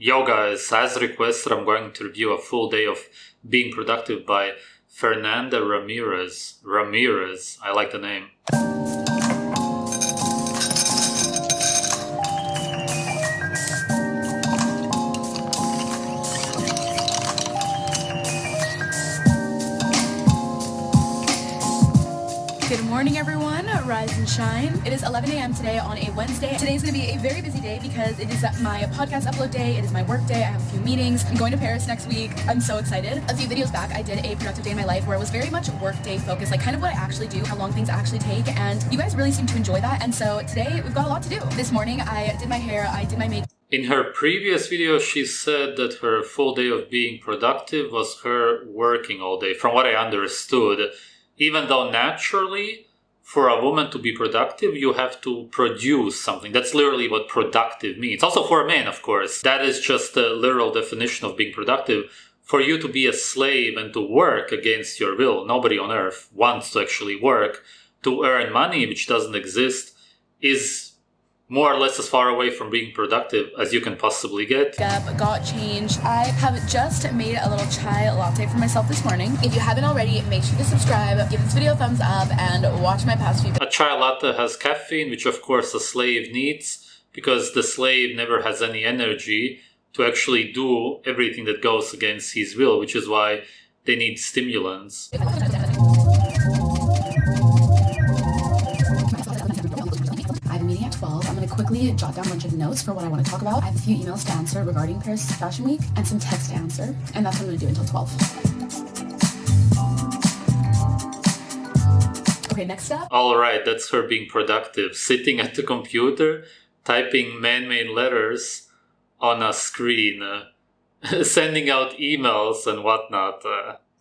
Yo guys, as requested, I'm going to review a full day of Being Productive by Fernanda Ramirez. Ramirez, I like the name. Good morning, everyone. Rise and shine. It is 11 a.m. today on a Wednesday. Today's going to be a very busy day because it is my podcast upload day. It is my work day. I have a few meetings. I'm going to Paris next week. I'm so excited. A few videos back, I did a productive day in my life where it was very much work day focused, like kind of what I actually do, how long things actually take, and you guys really seem to enjoy that. And so today we've got a lot to do. This morning, I did my hair, I did my makeup. In her previous video, she said that her full day of being productive was her working all day, from what I understood. Even though naturally, for a woman to be productive, you have to produce something. That's literally what productive means. Also for men, of course. That is just the literal definition of being productive. For you to be a slave and to work against your will, nobody on earth wants to actually work, to earn money, which doesn't exist, is more or less as far away from being productive as you can possibly get. Got changed. I have just made a little chai latte for myself this morning. If you haven't already, make sure to subscribe, give this video a thumbs up, and watch my past few videos. A chai latte has caffeine, which of course a slave needs, because the slave never has any energy to actually do everything that goes against his will, which is why they need stimulants. Meeting at 12. I'm going to quickly jot down a bunch of notes for what I want to talk about. I have a few emails to answer regarding Paris Fashion Week and some text to answer, and that's what I'm going to do until 12. Okay, next up. Alright, that's her being productive. Sitting at the computer, typing man-made letters on a screen, sending out emails and whatnot.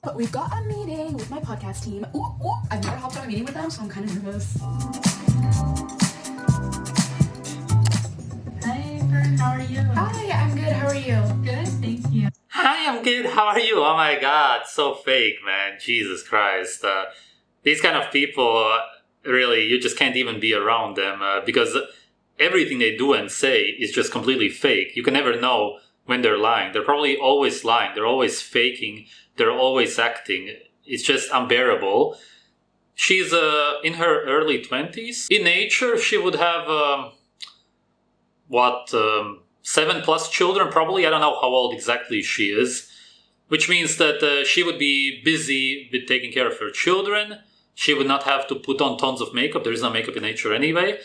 But we've got a meeting with my podcast team. I've never hopped on a meeting with them, so I'm kind of nervous. How are you? Hi, I'm good. How are you? Good, thank you. Hi, I'm good. How are you? Oh my god, so fake, man. Jesus Christ. These kind of people, really, you just can't even be around them because everything they do and say is just completely fake. You can never know when they're lying. They're probably always lying. They're always faking. They're always acting. It's just unbearable. She's in her early 20s. In nature, she would have... 7+ children, probably. I don't know how old exactly she is. Which means that she would be busy with taking care of her children. She would not have to put on tons of makeup. There is no makeup in nature anyway.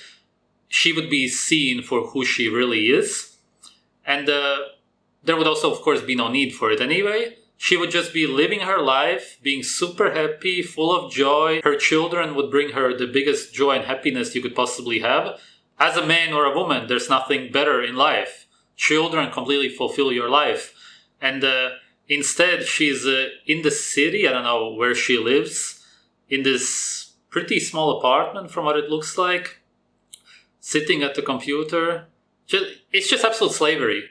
She would be seen for who she really is. And there would also, of course, be no need for it anyway. She would just be living her life, being super happy, full of joy. Her children would bring her the biggest joy and happiness you could possibly have. As a man or a woman, there's nothing better in life. Children completely fulfill your life. And instead, she's in the city. I don't know where she lives. In this pretty small apartment, from what it looks like. Sitting at the computer. It's just absolute slavery.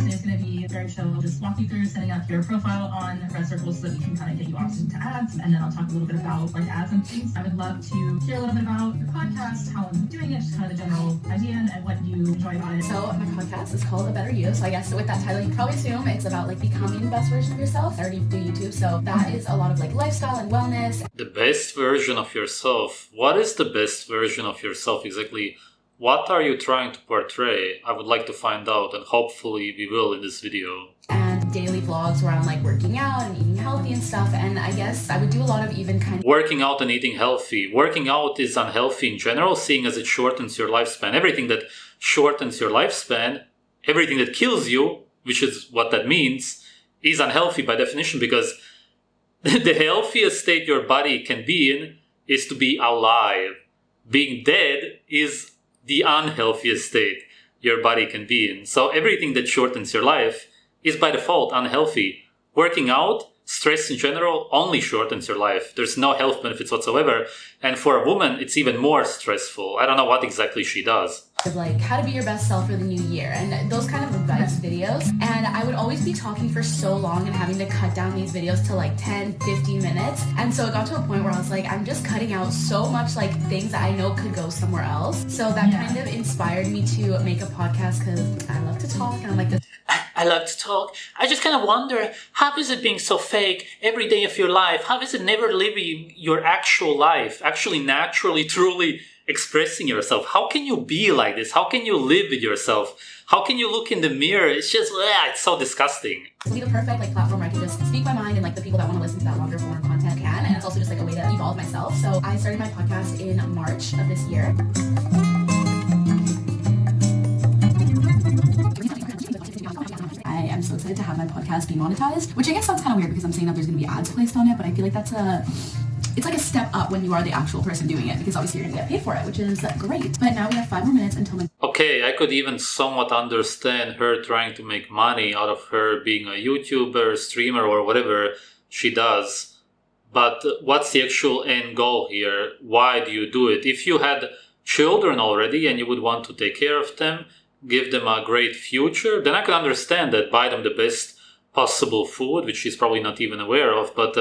It's going to be very chill. I'll just walk you through setting up your profile on Red Circles so that we can kind of get you off into ads. And then I'll talk a little bit about like ads and things. I would love to hear a little bit about your podcast, how I'm doing it, just kind of the general idea and what you enjoy about it. So my podcast is called A Better You. So I guess with that title, you can probably assume it's about like becoming the best version of yourself. I already do YouTube, so that is a lot of like lifestyle and wellness. The best version of yourself. What is the best version of yourself exactly? What are you trying to portray? I would like to find out, and hopefully we will in this video. And daily vlogs where I'm like working out and eating healthy and stuff. And I guess I would do a lot of even kind of working out and eating healthy. Working out is unhealthy in general, seeing as it shortens your lifespan. Everything that shortens your lifespan, everything that kills you, which is what that means, is unhealthy by definition, because the healthiest state your body can be in is to be alive. Being dead is the unhealthiest state your body can be in. So everything that shortens your life is by default unhealthy. Working out, stress in general, only shortens your life. There's no health benefits whatsoever. And for a woman, it's even more stressful. I don't know what exactly she does. like how to be your best self for the new year and those kind of advice videos. And I would always be talking for so long and having to cut down these videos to like 10, 15 minutes. And so it got to a point where I was like, I'm just cutting out so much like things that I know could go somewhere else. So that kind of inspired me to make a podcast because I love to talk and I'm like this. I love to talk. I just kind of wonder, how is it being so fake every day of your life? How is it never living your actual life, actually naturally, truly expressing yourself? How can you be like this? How can you live with yourself? How can you look in the mirror? It's just, it's so disgusting. It's be the perfect like platform where I can just speak my mind and like the people that want to listen to that longer form content can. And it's also just like a way to evolve myself. So I started my podcast in March of this year. I am so excited to have my podcast be monetized, which I guess sounds kind of weird because I'm saying that there's going to be ads placed on it, but I feel like it's like a step up when you are the actual person doing it because obviously you're going to get paid for it, which is great. But now we have 5 more minutes until my... Okay, I could even somewhat understand her trying to make money out of her being a YouTuber, streamer, or whatever she does. But what's the actual end goal here? Why do you do it? If you had children already and you would want to take care of them, give them a great future, then I could understand that. Buy them the best possible food, which she's probably not even aware of. But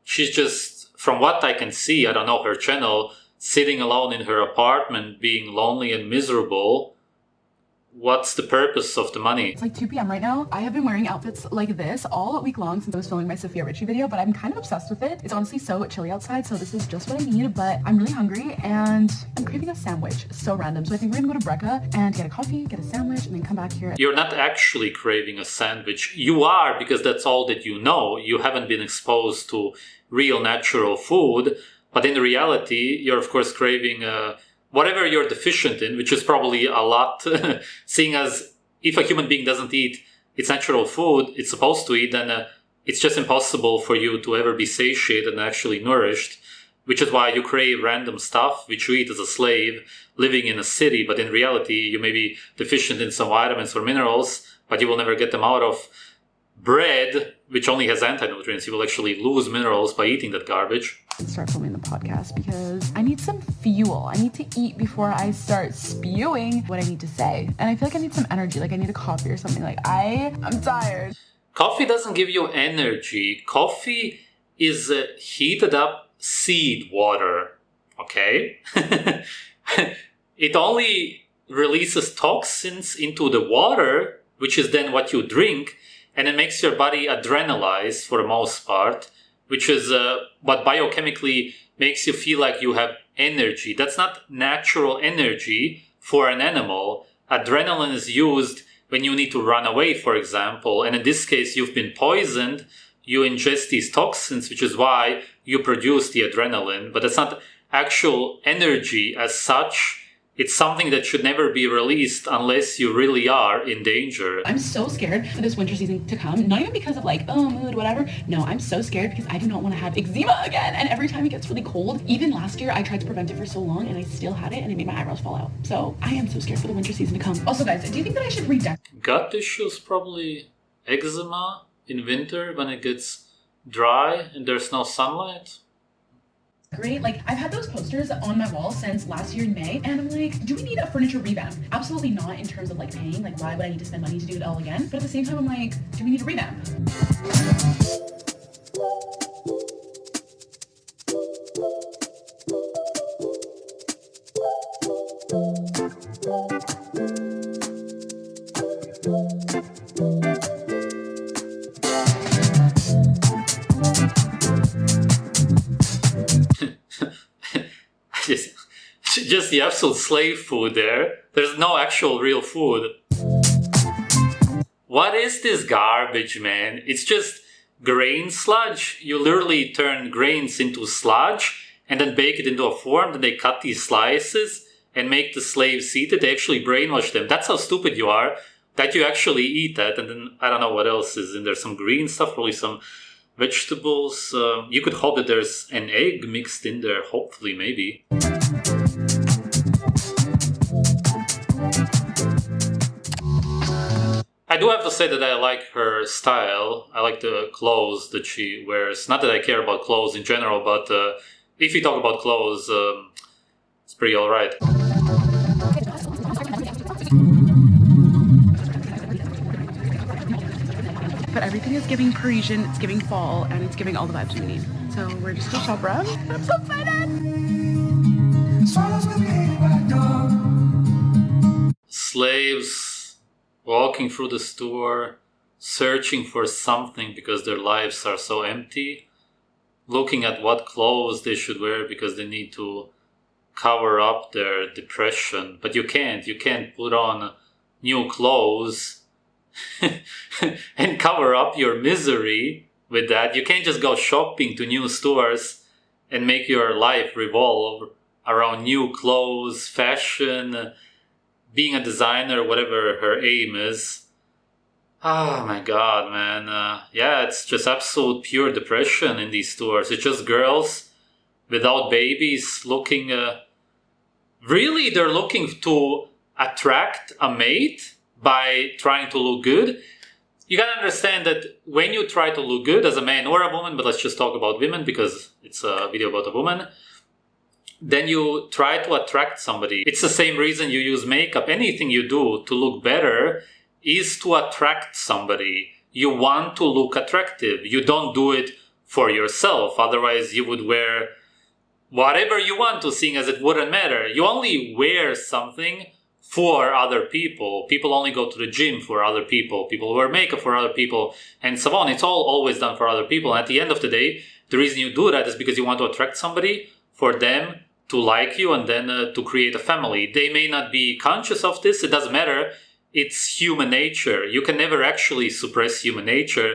she's just, from what I can see, I don't know her channel, sitting alone in her apartment, being lonely and miserable. What's the purpose of the money? It's like 2 p.m. right now. I have been wearing outfits like this all week long since I was filming my Sophia Richie video, but I'm kind of obsessed with it. It's honestly so chilly outside, so this is just what I need, but I'm really hungry and I'm craving a sandwich. So random. So I think we're gonna go to Brecca and get a coffee, get a sandwich, and then come back here. You're not actually craving a sandwich. You are, because that's all that you know. You haven't been exposed to real natural food, but in reality, you're of course craving whatever you're deficient in, which is probably a lot, seeing as if a human being doesn't eat its natural food it's supposed to eat, then it's just impossible for you to ever be satiated and actually nourished, which is why you crave random stuff, which you eat as a slave, living in a city, but in reality you may be deficient in some vitamins or minerals, but you will never get them out of bread, which only has anti-nutrients. You will actually lose minerals by eating that garbage. Start filming the podcast because I need some fuel. I need to eat before I start spewing what I need to say. And I feel like I need some energy, like I need a coffee or something. Like I'm tired. Coffee doesn't give you energy. Coffee is heated up seed water, okay? It only releases toxins into the water, which is then what you drink, and it makes your body adrenalize for the most part, which is what biochemically makes you feel like you have energy. That's not natural energy for an animal. Adrenaline is used when you need to run away, for example. And in this case, you've been poisoned. You ingest these toxins, which is why you produce the adrenaline. But that's not actual energy as such. It's something that should never be released unless you really are in danger. I'm so scared for this winter season to come. Not even because of like, mood, whatever. No, I'm so scared because I do not want to have eczema again. And every time it gets really cold, even last year, I tried to prevent it for so long and I still had it and it made my eyebrows fall out. So I am so scared for the winter season to come. Also, guys, do you think that I should redecorate? Gut issues, probably eczema in winter when it gets dry and there's no sunlight. Great. Like, I've had those posters on my wall since last year in May, and I'm like, do we need a furniture revamp? Absolutely not in terms of like paying, like why would I need to spend money to do it all again? But at the same time, I'm like, do we need a revamp? Just the absolute slave food there. There's no actual real food. What is this garbage, man? It's just grain sludge. You literally turn grains into sludge and then bake it into a form. Then they cut these slices and make the slaves eat it. They actually brainwash them. That's how stupid you are, that you actually eat that. And then I don't know what else is in there. Some green stuff, probably some vegetables. You could hope that there's an egg mixed in there. Hopefully, maybe. I do have to say that I like her style. I like the clothes that she wears. Not that I care about clothes in general, but if you talk about clothes, it's pretty alright. But everything is giving Parisian, it's giving fall, and it's giving all the vibes we need. So we're just gonna shop around. I'm so excited! Slaves walking through the store, searching for something because their lives are so empty, looking at what clothes they should wear because they need to cover up their depression. But you can't put on new clothes and cover up your misery with that. You can't just go shopping to new stores and make your life revolve around new clothes, fashion, being a designer, whatever her aim is. Oh my god, man. Yeah, it's just absolute pure depression in these stores. It's just girls without babies looking... really, they're looking to attract a mate by trying to look good. You gotta understand that when you try to look good as a man or a woman, but let's just talk about women because it's a video about a woman, then you try to attract somebody. It's the same reason you use makeup. Anything you do to look better is to attract somebody. You want to look attractive. You don't do it for yourself. Otherwise, you would wear whatever you want to, seeing as it wouldn't matter. You only wear something for other people. People only go to the gym for other people. People wear makeup for other people, and so on. It's all always done for other people. And at the end of the day, the reason you do that is because you want to attract somebody, for them to like you, and then to create a family. They may not be conscious of this. It doesn't matter. It's human nature. You can never actually suppress human nature.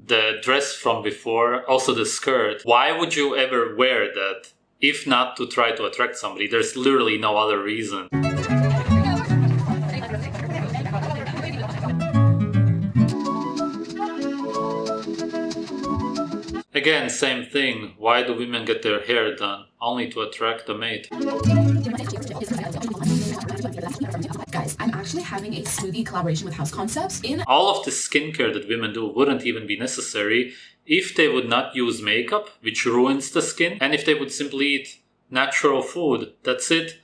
The dress from before, also the skirt. Why would you ever wear that if not to try to attract somebody? There's literally no other reason. Again, same thing. Why do women get their hair done? Only to attract a mate. Guys, I'm actually having a smoothie collaboration with House Concepts in... All of the skincare that women do wouldn't even be necessary if they would not use makeup, which ruins the skin, and if they would simply eat natural food. That's it.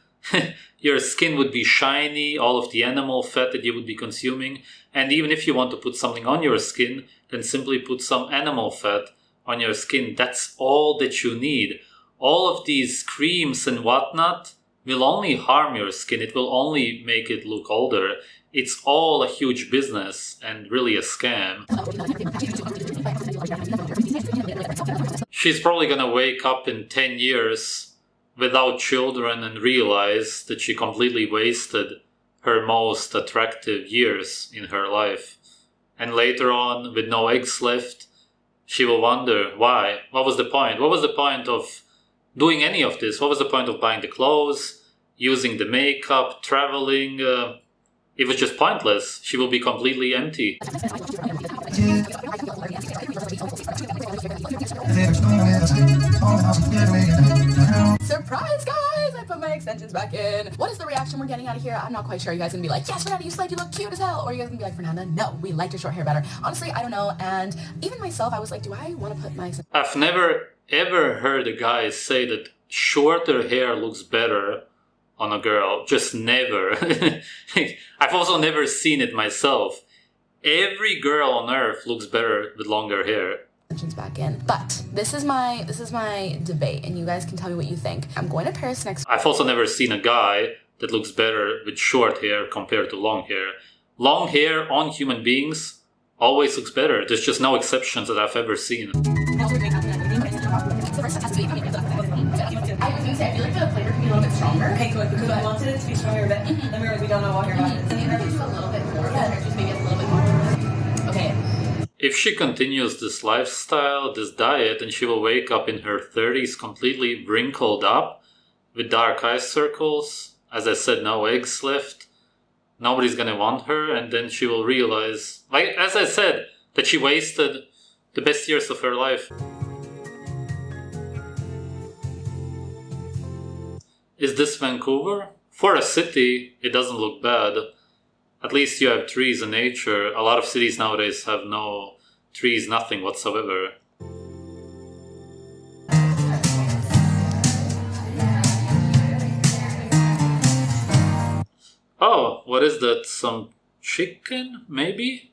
Your skin would be shiny, all of the animal fat that you would be consuming, and even if you want to put something on your skin, then simply put some animal fat on your skin. That's all that you need. All of these creams and whatnot will only harm your skin. It will only make it look older. It's all a huge business and really a scam. She's probably gonna wake up in 10 years without children and realize that she completely wasted her most attractive years in her life. And later on, with no eggs left, she will wonder why. What was the point? What was the point of doing any of this? What was the point of buying the clothes, using the makeup, traveling? It was just pointless. She will be completely empty. Surprise, guys! I put my extensions back in. What is the reaction we're getting out of here? I'm not quite sure. You guys gonna be like, yes, Fernanda, you slide, you look cute as hell. Or you guys gonna be like, Fernanda, no, we liked your short hair better. Honestly, I don't know. And even myself, I was like, do I want to put my... I've never ever heard a guy say that shorter hair looks better on a girl. Just never. I've also never seen it myself. Every girl on earth looks better with longer hair. Back in. But this is my debate, and you guys can tell me what you think. I'm going to Paris next. I've also never seen a guy that looks better with short hair compared to long hair. Long hair on human beings always looks better. There's just no exceptions that I've ever seen. I feel like the flavor can be a little bit stronger. Okay, good. Because I wanted it to be stronger, but then we were like, we don't know what hair about it. Just a little bit more. Yeah, just maybe a little bit more. Okay. If she continues this lifestyle, this diet, and she will wake up in her 30s completely wrinkled up with dark eye circles, as I said, no eggs left, nobody's gonna want her, and then she will realize, like as I said, that she wasted the best years of her life. Is this Vancouver? For a city, it doesn't look bad. At least you have trees and nature. A lot of cities nowadays have no trees, nothing whatsoever. Oh, what is that? Some chicken, maybe?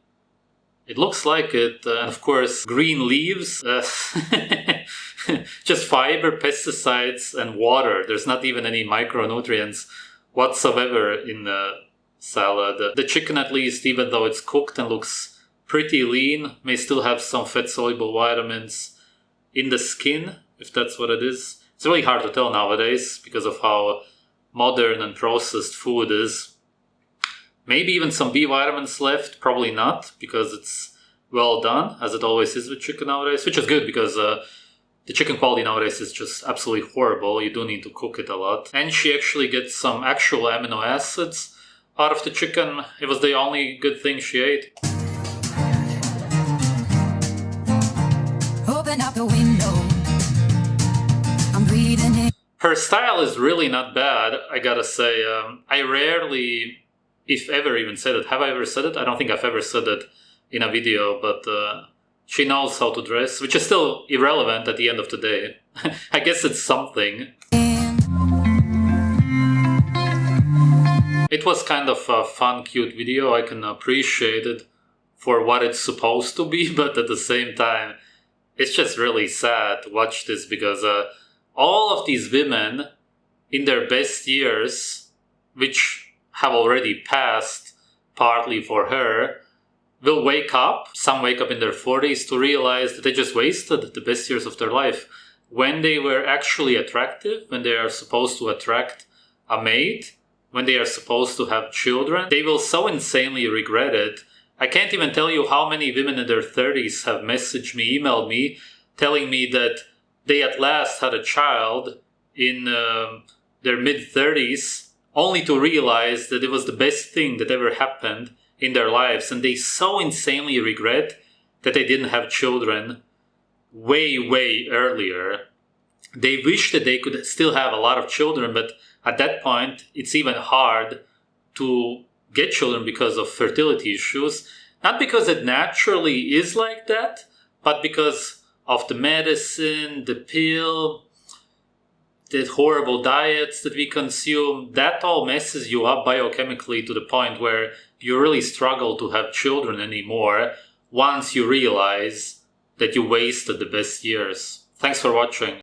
It looks like it. And of course, green leaves. Just fiber, pesticides, and water. There's not even any micronutrients whatsoever in the salad. The chicken, at least, even though it's cooked and looks pretty lean, may still have some fat-soluble vitamins in the skin, if that's what it is. It's really hard to tell nowadays because of how modern and processed food is. Maybe even some B vitamins left, probably not, because it's well done, as it always is with chicken nowadays, which is good because the chicken quality nowadays is just absolutely horrible. You do need to cook it a lot. And she actually gets some actual amino acids out of the chicken. It was the only good thing she ate. Open up the window. I'm breathing in. Her style is really not bad, I gotta say. I rarely, if ever, even said it. Have I ever said it? I don't think I've ever said it in a video, but she knows how to dress, which is still irrelevant at the end of the day. I guess it's something. It was kind of a fun, cute video. I can appreciate it for what it's supposed to be, but at the same time, it's just really sad to watch this because all of these women in their best years, which have already passed partly for her, will wake up, some wake up in their 40s, to realize that they just wasted the best years of their life. When they were actually attractive, when they are supposed to attract a mate, when they are supposed to have children, they will so insanely regret it. I can't even tell you how many women in their 30s have messaged me, emailed me, telling me that they at last had a child in their mid-30s, only to realize that it was the best thing that ever happened in their lives, and they so insanely regret that they didn't have children way earlier. They wish that they could still have a lot of children, but at that point it's even hard to get children because of fertility issues. Not because it naturally is like that, but because of the medicine, the pill, the horrible diets that we consume. That all messes you up biochemically to the point where you really struggle to have children anymore once you realize that you wasted the best years. Thanks for watching.